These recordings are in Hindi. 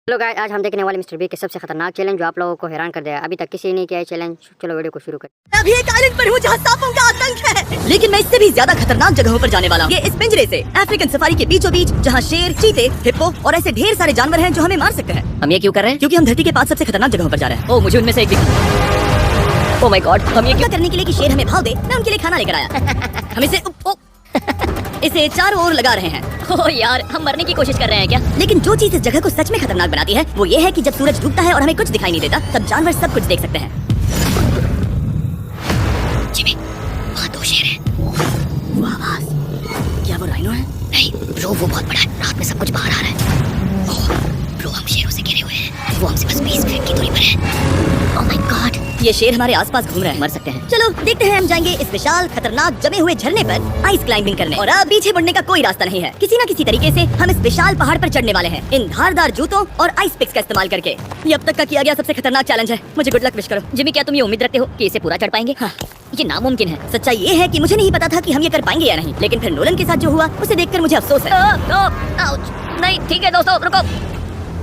हेलो गाइस, आज हम देखने वाले मिस्टर बी के सबसे खतरनाक चैलेंज जो आप लोगों को हैरान कर देगा। अभी तक किसी ने किया है चैलेंज। चलो वीडियो को शुरू करें। अभी एक आइलैंड पर हूँ जहाँ सांपों का आतंक है, लेकिन मैं इससे भी ज्यादा खतरनाक जगहों पर जाने वाला हूँ। ये इस पिंजरे से अफ्रीकन सफारी के बीचों बीच, जहाँ शेर, चीते, हिप्पो और ऐसे ढेर सारे जानवर हैं जो हमें मार सकते हैं। हम ये क्यों कर रहे हैं? क्योंकि हम धरती के 5 सबसे खतरनाक जगहों पर जा रहे हैं। ओ, मुझे उनमें से एक दिखा। ओ माय गॉड, हम ये क्या करने के लिए कि शेर हमें भाव दे, मैं उनके लिए खाना लेकर आया। हम इसे चारों ओर लगा रहे हैं। ओ यार, हम मरने की कोशिश कर रहे हैं क्या? लेकिन जो चीज इस जगह को सच में खतरनाक बनाती है वो ये है कि जब सूरज डूबता है और हमें कुछ दिखाई नहीं देता, तब जानवर सब कुछ देख सकते हैं। जिमी, वहाँ 2 शेर हैं। वो आवाज, क्या वो राइनो है? नहीं ब्रो, वो बहुत बड़ा है। रात में सब कुछ बाहर आ रहा है। ओह ब्रो, हम शेरों से घिरे हुए हैं। वो हमसे बस 20 फीट की दूरी पर है। ओह माय गॉड, ये शेर हमारे आसपास घूम रहे हैं। मर सकते हैं। चलो देखते हैं, हम जाएंगे इस विशाल खतरनाक जमे हुए झरने पर आइस क्लाइंबिंग करने। और अब पीछे मुड़ने का कोई रास्ता नहीं है। किसी न किसी तरीके से हम इस विशाल पहाड़ पर चढ़ने वाले हैं, इन धारदार जूतों और आइस पिक्स का इस्तेमाल करके। ये अब तक का किया गया सबसे खतरनाक चैलेंज है। मुझे गुड लक विश करो। जिमी, क्या तुम ये उम्मीद रखते हो कि इसे पूरा चढ़ पाएंगे? हाँ। ये नामुमकिन है। सच्चाई ये है कि मुझे नहीं पता था कि हम ये कर पाएंगे या नहीं, लेकिन फिर नोलन के साथ जो हुआ उसे देखकर मुझे अफसोस है। आउच। नहीं ठीक है दोस्तों, रुको,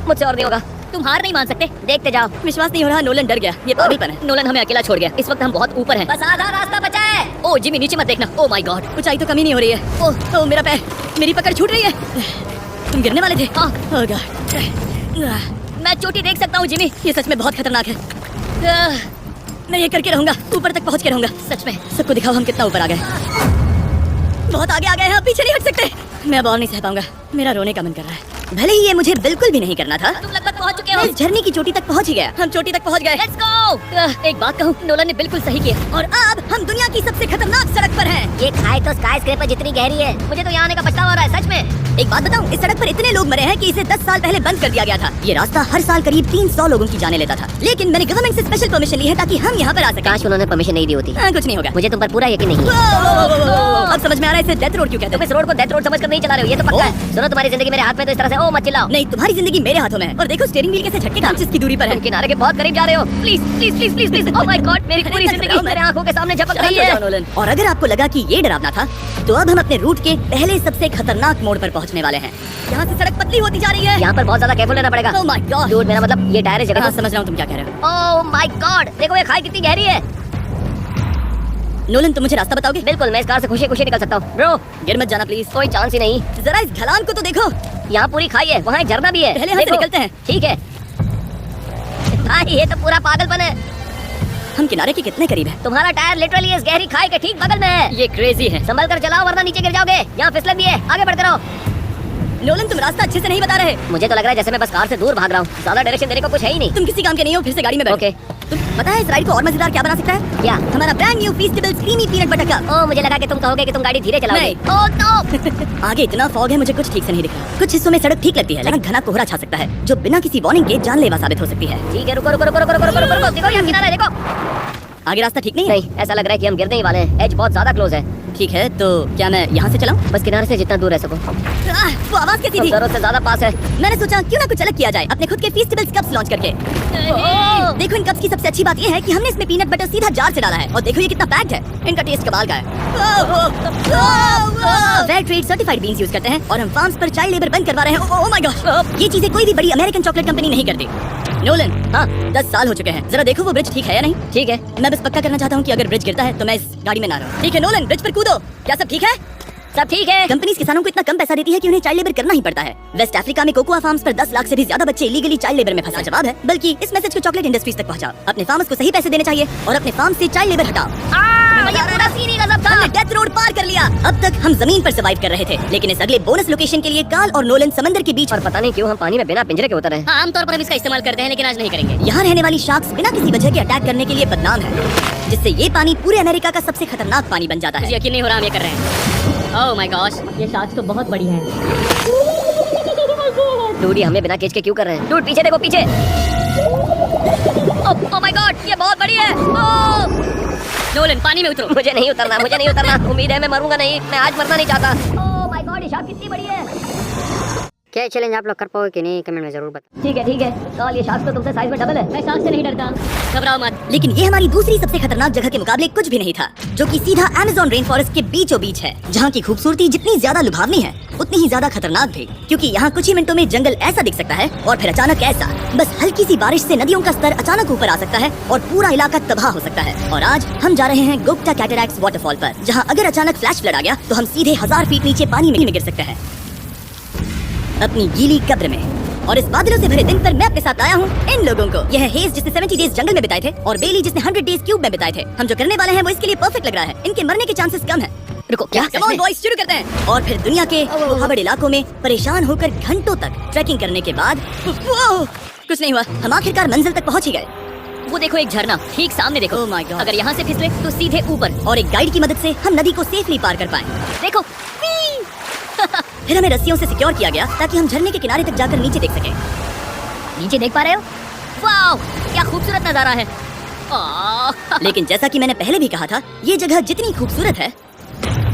मुझसे और नहीं होगा। तुम हार नहीं मान सकते, देखते जाओ। विश्वास नहीं हो रहा, नोलन डर गया। ये पागलपन है। नोलन हमें अकेला छोड़ गया। इस वक्त हम बहुत ऊपर हैं। बस आधा रास्ता बचा है। ओ जिमी, नीचे मत देखना। ओ माय गॉड, ऊंचाई तो कमी नहीं हो रही है। ओह मेरा पैर, मेरी पकड़ छूट रही है। तुम गिरने वाले थे। हाँ। ओह गॉड, मैं चोटी देख सकता हूँ जिमी। ये सच में बहुत खतरनाक है। मैं ये करके रहूंगा, ऊपर तक पहुंच के रहूंगा। सच में। सबको दिखाओ हम कितना ऊपर आ गए। बहुत आगे आ गए हैं, पीछे नहीं हट सकते। मैं अब और नहीं सह पाऊंगा, मेरा रोने का मन कर रहा है। भले ही ये मुझे बिल्कुल भी नहीं करना था। तुम लगभग पहुंच चुके हो। मैं इस झरने की चोटी तक पहुंच ही गया। हम चोटी तक पहुंच गए। Let's go. एक बात कहूँ, नोलन ने बिल्कुल सही किया। और अब हम दुनिया की सबसे खतरनाक सड़क पर हैं। ये खाई तो स्काईस्क्रेपर जितनी गहरी है। मुझे तो यहाँ आने का पछतावा हो रहा है, सच में। एक बात बताऊं, इस सड़क पर इतने लोग मरे हैं कि इसे 10 साल पहले बंद कर दिया गया था। ये रास्ता हर साल करीब 300 लोगों की जाने लेता था, लेकिन मैंने गवर्नमेंट से स्पेशल परमिशन ली है ताकि हम यहाँ पर आ सकें। काश उन्होंने परमिशन नहीं दी होती। कुछ नहीं होगा। मुझे तुम पर पूरा यकीन नहीं है। अब समझ में आ रहा है इसे डेथ रोड क्यों कहते तुम इस रोड को डेथ रोड समझकर नहीं चला रहे हो, ये तो पक्का है। सुनो, तुम्हारी जिंदगी मेरे हाथ में, तो इस तरह से ओ मत चिल्लाओ। हैं। नहीं, तुम्हारी जिंदगी मेरे हाथों में है। और देखो स्टीयरिंग व्हील कैसे झटके का की दूरी पर है। तुम किनारे के बहुत करीब जा रहे हो। Please please please please please. Oh my God, मेरी पूरी जिंदगी मेरे आंखों के सामने झपक रही है। और अगर आपको लगा कि ये डरावना था, तो अब हम अपने रूट के पहले सबसे खतरनाक मोड़ पर पहुंचने वाले हैं। यहाँ से सड़क पतली होती जा रही है। यहाँ पर बहुत ज्यादा केयरफुल रहना पड़ेगा। ओह माय गॉड, डूड, मेरा मतलब ये टायर जगह। समझ रहा हूँ तुम क्या कह रहे हो। ओह माय गॉड, देखो ये खाई कितनी गहरी है। नोलन, तुम मुझे रास्ता बताओगे? बिल्कुल, मैं इस कार से खुशी खुशी निकल सकता हूँ। ब्रो, गिर मत जाना प्लीज। कोई चांस ही नहीं। जरा इस ढलान को तो देखो। यहाँ पूरी खाई है, वहाँ एक झरना भी है। पहले यहाँ से देखो। निकलते हैं। ठीक है। भाई ये तो पूरा पागलपन है। हम किनारे के कितने करीब हैं? तुम्हारा टायर लिटरली इस गहरी खाई के ठीक बगल में है। ये क्रेजी है। संभल कर चलाओ वरना नीचे गिर जाओगे। यहाँ फिसलन भी है, आगे बढ़ते रहो। नोलन, तुम रास्ता अच्छे से नहीं बता रहे। मुझे तो लग रहा है जैसे मैं बस कार से दूर भाग रहा हूँ। ज्यादा डायरेक्शन देने को कुछ है ही नहीं। तुम किसी काम के नहीं हो, फिर से गाड़ी में बैठो। ओके। तुम पता है इस राइड को और मजेदार क्या बना सकता है? क्या? हमारा brand new Feastables creamy peanut butter cup. Oh, मुझे लगा कि तुम कहोगे कि तुम गाड़ी धीरे चलाओगे। नहीं। Oh no. आगे इतना फॉग है, मुझे कुछ ठीक से नहीं दिख रहा। कुछ हिस्सों में सड़क ठीक लगती है, लेकिन घना कोहरा छा सकता है, जो बिना किसी वार्निंग के जानलेवा साबित हो सकती है। ठीक है, रुको रुको रुको रुको रुको रुको रुको। देखो यहाँ किनारा है, देखो। आगे रास्ता ठीक नहीं है? नहीं, ऐसा लग रहा है कि हम गिरने ही वाले हैं। एज बहुत ज्यादा क्लोज है। ठीक है, तो क्या मैं यहाँ से चलाऊं? बस किनारे से जितना दूर रह सको। वो आवाज कैसी थी? जरूरत से ज्यादा पास है। मैंने सोचा क्यों ना कुछ अलग किया जाए, अपने खुद के फीस्टेबल कप्स लॉन्च करके। देखो, इन कप्स की सबसे अच्छी बात ये है कि हमने इसमें पीनट बटर सीधा जार से डाला है, और देखो ये कितना पैक्ड है। इनका टेस्ट कमाल का है। Fair trade certified beans use करते हैं, और हम फार्म्स पर चाइल्ड लेबर बंद करवा रहे हैं। ओह माय गॉड, ये चीजें कोई भी बड़ी अमेरिकन चॉकलेट कंपनी नहीं करती। नोलन, हाँ 10 साल हो चुके हैं, जरा देखो वो ब्रिज ठीक है या नहीं। ठीक है। मैं बस पक्का करना चाहता हूँ कि अगर ब्रिज गिरता है तो मैं इस गाड़ी में ना रहूं। ठीक है नोलन, ब्रिज पर कूदो। क्या सब ठीक है? सब ठीक है। कंपनीज किसानों को इतना कम पैसा देती है कि उन्हें चाइल्ड लेबर करना ही पड़ता है। वेस्ट अफ्रीका में कोकोआ फार्म्स पर 10 लाख से भी ज्यादा बच्चे इलीगली चाइल्ड लेबर में फंसा। जवाब है, बल्कि इस मैसेज को चॉकलेट इंडस्ट्रीज तक पहुंचाओ। अपने फार्मर्स को सही पैसे देने चाहिए और अपने फार्म से चाइल्ड लेबर हटाओ। ये पूरा सीन ही गजब था। हमने डेथ रोड पार कर लिया। अब तक हम जमीन पर सर्वाइव कर रहे थे, लेकिन इस अगले बोनस लोकेशन के लिए कार्ल और नोलन समंदर के बीच। और पता नहीं क्यों हम पानी में बिना पिंजरे के उतर रहे हैं। हाँ, आमतौर पर हम इसका इस्तेमाल करते हैं, लेकिन आज नहीं करेंगे। यहाँ रहने वाली शार्क्स बिना किसी वजह के अटैक करने के लिए बदनाम है, जिससे ये पानी पूरे अमेरिका का सबसे खतरनाक पानी बन जाता है। यकीन नहीं हो रहा हम ये कर रहे हैं। ओह माय गॉश, ये शार्क्स तो बहुत बड़ी हैं। डूडी, हमें बिना केज के क्यों कर रहे हैं? डूड पीछे देखो, पीछे। ओह माय गॉड, ये बहुत बड़ी है। नोलन, पानी में उतरो। मुझे नहीं उतरना, मुझे नहीं उतरना। उम्मीद है मैं मरूंगा नहीं। मैं आज मरना नहीं चाहता। ओह माय गॉड, ये शार्क कितनी बड़ी है। क्या चैलेंज आप लोग कर पाओगे कि नहीं, कमेंट में जरूर बताओ। ठीक है सवाल, ये शार्क तो तुमसे साइज में डबल है। मैं शार्क से नहीं डरता, घबराओ मत। लेकिन ये हमारी दूसरी सबसे खतरनाक जगह के मुकाबले कुछ भी नहीं था, जो कि सीधा अमेज़न रेन फॉरेस्ट के बीचों बीच है, जहाँ की खूबसूरती जितनी ज्यादा लुभावनी है उतनी ही ज्यादा खतरनाक भी, क्योंकि यहाँ कुछ ही मिनटों में जंगल ऐसा दिख सकता है और फिर अचानक ऐसा। बस हल्की सी बारिश से नदियों का स्तर अचानक ऊपर आ सकता है और पूरा इलाका तबाह हो सकता है। और आज हम जा रहे हैं गोप्टा कैटरैक्ट्स वाटरफॉल पर, जहाँ अगर अचानक फ्लैश फ्लड आ गया तो हम सीधे 1000 फीट नीचे पानी में गिर सकते हैं, अपनी गीली कब्र में। और इस बादलों से भरे दिन पर मैं अपने साथ आया हूँ इन लोगों को। यह है हेज जिसने 70 डेज जंगल में बिताए थे, और बेली जिसने 100 डेज क्यूब में बिताए थे। हम जो करने वाले हैं वो इसके लिए परफेक्ट लग रहा है। इनके मरने के चांसेस कम है। रुको, क्या? कम ऑन बॉयज, शुरू करते हैं। और फिर दुनिया के पहाड़ी इलाकों में परेशान होकर घंटों तक ट्रैकिंग करने के बाद कुछ नहीं हुआ, हम आखिरकार मंजिल तक पहुँच ही गए। वो देखो एक झरना ठीक सामने देखो। Oh my God. अगर यहाँ से फिसले तो सीधे ऊपर, और एक गाइड की मदद से हम नदी को सेफली पार कर पाए। देखो फिर हमें रस्सियों से सिक्योर किया गया ताकि हम झरने के किनारे तक जाकर नीचे देख सकें। नीचे देख पा रहे हो? वाओ, क्या खूबसूरत नजारा है। लेकिन जैसा कि मैंने पहले भी कहा था, ये जगह जितनी खूबसूरत है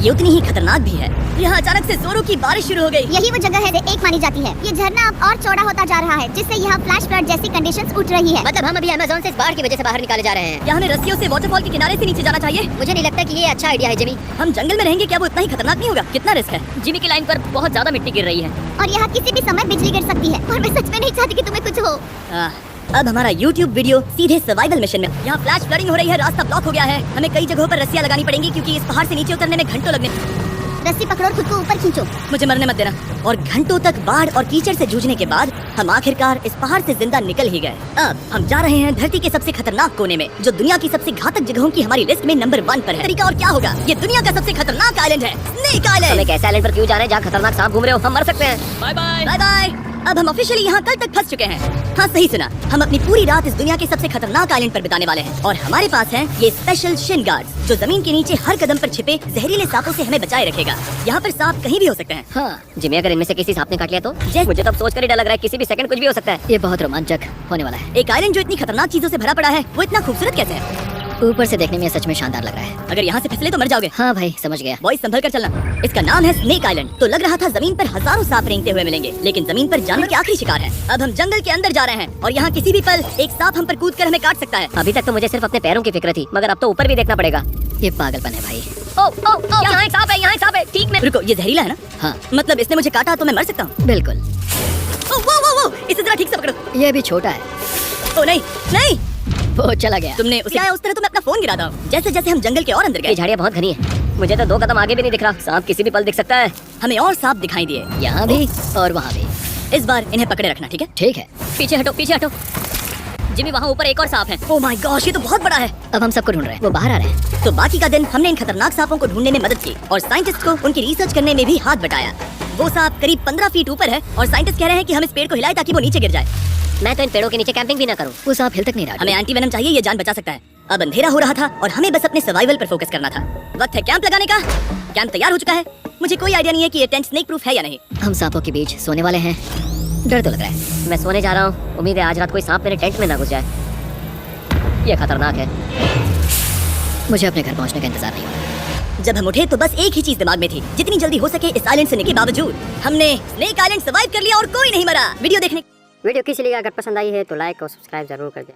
ये उतनी ही खतरनाक भी है। यहाँ अचानक से जोरों की बारिश शुरू हो गई। यही वो जगह है जो एक मानी जाती है। ये झरना अब और चौड़ा होता जा रहा है, जिससे यहाँ फ्लैश फ्लड जैसी कंडीशंस उठ रही है। मतलब हम अभी अमेज़न से इस बाढ़ की वजह से बाहर निकाले जा रहे हैं। क्या हमें रस्सियों से वाटरफॉल के किनारे से नीचे जाना चाहिए? मुझे नहीं लगता कि ये अच्छा आइडिया है जिमी। हम जंगल में रहेंगे, क्या वो इतना ही खतरनाक नहीं होगा? कितना रिस्क है? जिमी की लाइन पर बहुत ज्यादा मिट्टी गिर रही है, और यहाँ किसी भी समय बिजली गिर सकती है, और मैं सच में नहीं चाहती कि तुम्हें कुछ हो। अब हमारा YouTube वीडियो सीधे सर्वाइवल मिशन में। यहाँ फ्लैश फ्लडिंग हो रही है, रास्ता ब्लॉक हो गया है। हमें कई जगहों पर रस्सियां लगानी पड़ेंगी, क्योंकि इस पहाड़ से नीचे उतरने में घंटों लगने। रस्सी पकड़ो और खुद को ऊपर खींचो। मुझे मरने मत देना। और घंटों तक बाढ़ और कीचड़ से जूझने के बाद हम आखिरकार इस पहाड़ से जिंदा निकल ही गए। अब हम जा रहे हैं धरती के सबसे खतरनाक कोने में, जो दुनिया की सबसे घातक जगहों की हमारी लिस्ट में नंबर 1 पर है। तरीका और क्या होगा? ये दुनिया का सबसे खतरनाक आइलैंड है, स्नेक आइलैंड। हम एक ऐसे आइलैंड पर क्यों जा रहे हैं जहाँ खतरनाक सांप घूम रहे हो? हम मर सकते हैं। Bye bye bye bye. अब हम ऑफिशियली यहाँ कल तक फंस चुके हैं। हाँ, सही सुना, हम अपनी पूरी रात इस दुनिया के सबसे खतरनाक आइलैंड पर बिताने वाले हैं। और हमारे पास हैं ये स्पेशल शिन गार्ड्स, जो जमीन के नीचे हर कदम पर छिपे जहरीले सांपों से हमें बचाए रखेगा। यहाँ पर सांप कहीं भी हो सकते हैं। हाँ, जिमी अगर इनमें से किसी सांप ने काट लिया तो? मुझे तो अब सोचकर ही डर लग रहा है, किसी भी सेकंड कुछ भी हो सकता है। ये बहुत रोमांचक होने वाला है। एक आइलैंड जो इतनी खतरनाक चीजों से भरा पड़ा है, वो इतना खूबसूरत कैसे है? ऊपर से देखने में सच में शानदार लग रहा है। अगर यहाँ से फिसले तो मर जाओगे। हाँ भाई, समझ गया। बॉयज, संभल कर चलना। इसका नाम है स्नेक आइलैंड। तो लग रहा था जमीन पर हजारों सांप रेंगते हुए मिलेंगे, लेकिन जमीन पर जानवर के आखिरी शिकार है। अब हम जंगल के अंदर जा रहे हैं, और यहाँ किसी भी पल एक सांप हम पर कूद कर हमें काट सकता है। अभी तक तो मुझे सिर्फ अपने पैरों की फिक्र थी, मगर अब तो ऊपर भी देखना पड़ेगा। ये पागलपन है भाई। यहाँ एक सांप है, यहाँ एक सांप है, ठीक में। रुको, ये जहरीला है ना? हाँ, मतलब इसने मुझे काटा तो मैं मर सकता हूँ? बिल्कुल। वो, इसे जरा ठीक से पकड़ो। ये भी छोटा है। ओ नहीं नहीं, वो चला गया। तुमने उसे आया उस तरह तो मैं अपना फोन गिरा था। जैसे जैसे हम जंगल के और अंदर ये गए, झाड़ियाँ बहुत घनी है, मुझे तो 2 कदम आगे भी नहीं दिख रहा। सांप किसी भी पल दिख सकता है। हमें और सांप दिखाई दिए, यहाँ भी और वहाँ भी। इस बार इन्हें पकड़े रखना, ठीक है? ठीक है। पीछे हटो, पीछे हटो। जिमी, वहाँ ऊपर एक और सांप है। ओह माय गॉश, ये तो बहुत बड़ा है। अब हम सबको ढूंढ रहे हैं, वो बाहर आ रहे हैं। तो बाकी का दिन हमने इन खतरनाक सांपों को ढूंढने में मदद की, और साइंटिस्ट को उनकी रिसर्च करने में भी हाथ बटाया। वो सांप करीब 15 फीट ऊपर है, और साइंटिस्ट कह रहे हैं कि हम इस पेड़ को हिलाएं ताकि वो नीचे गिर जाए। मैं तो इन पेड़ों के नीचे कैंपिंग भी ना करूं। वो सांप हिल तक नहीं रहा। हमें एंटी वेनम चाहिए, ये जान बचा सकता है। अब अंधेरा हो रहा था और हमें बस अपने सर्वाइवल पर फोकस करना था। वक्त है कैंप लगाने का। कैंप तैयार हो चुका है। मुझे कोई आइडिया नहीं है कि ये टेंट स्नेक प्रूफ है या नहीं। हम सांपों के बीच सोने वाले हैं। डर तो लग रहा है। मैं सोने जा रहा हूँ, उम्मीद है आज रात कोई सांप मेरे टेंट में ना घुस जाए। ये खतरनाक है। मुझे अपने घर पहुँचने का इंतजार नहीं हो। जब हम उठे तो बस एक ही चीज दिमाग में थी, जितनी जल्दी हो सके इस आइलैंड से निकलने के बावजूद हमने स्नेक आइलैंड सर्वाइव कर लिया और कोई नहीं मरा। वीडियो देखने वीडियो किसी लिए अगर पसंद आई है तो लाइक और सब्सक्राइब जरूर कर दें।